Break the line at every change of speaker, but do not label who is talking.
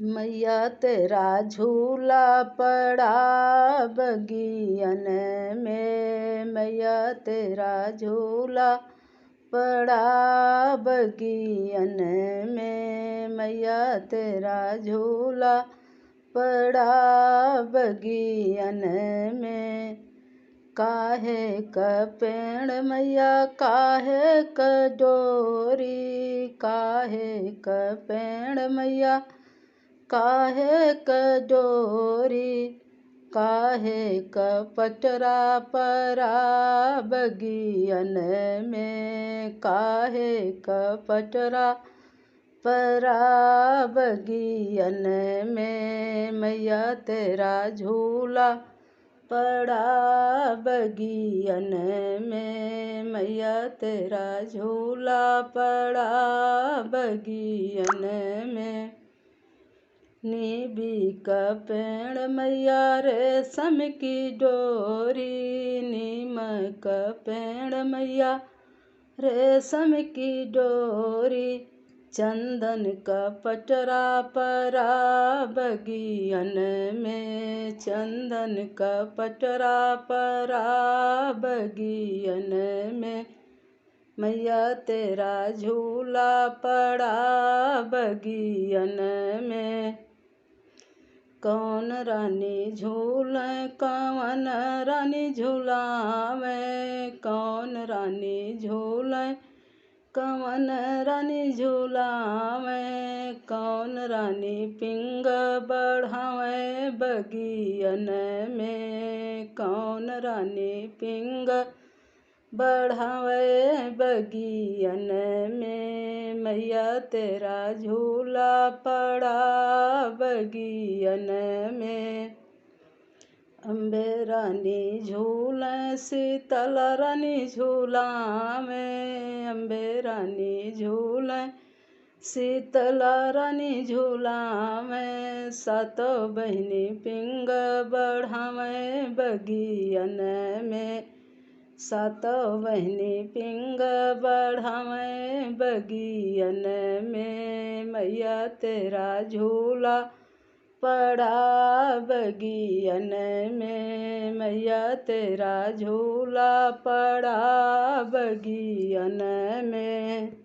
मैया तेरा झूला पड़ा बगियन में, मैया तेरा झूला पड़ा बगियन में, मैया तेरा झूला पड़ा बगियन में। काहे क पेड़ मैया काहे क डोरी, काहे क पेड़ मैया काहे क डोरी, काहे क पटरा परा बगियन में, काहे क पटरा परा बगियन में। मैया तेरा झूला पड़ा बगियन में, मैया तेरा झूला पड़ा बगियन में। नीबी का पेड़ मैया रेशम की डोरी, नीम का पेड़ मैया रेशम की डोरी, चंदन का पटरा परा बगियन में, चंदन का पटरा परा बगियन में। मैया तेरा झूला पड़ा बगियन में। कौन रानी झूले कौन रानी झूलावे, कौन रानी झूले कौन रानी झूलावे, कौन रानी पिंग बढ़ावे बगियन में, कौन रानी पिंग बढ़ावे बगियन में। मैया तेरा झूला पड़ा बगियन में। अम्बे रानी झूले शीतल रानी झूलावे, अम्बे रानी झूले शीतल रानी झूलावे, सातों बहिनी पिंग बढ़ावे बगियन में, सातों बहिनी पिंग बढ़ावे बगियन में। मैया तेरा झूला पड़ा बगियन में, मैया तेरा झूला पड़ा बगियन में।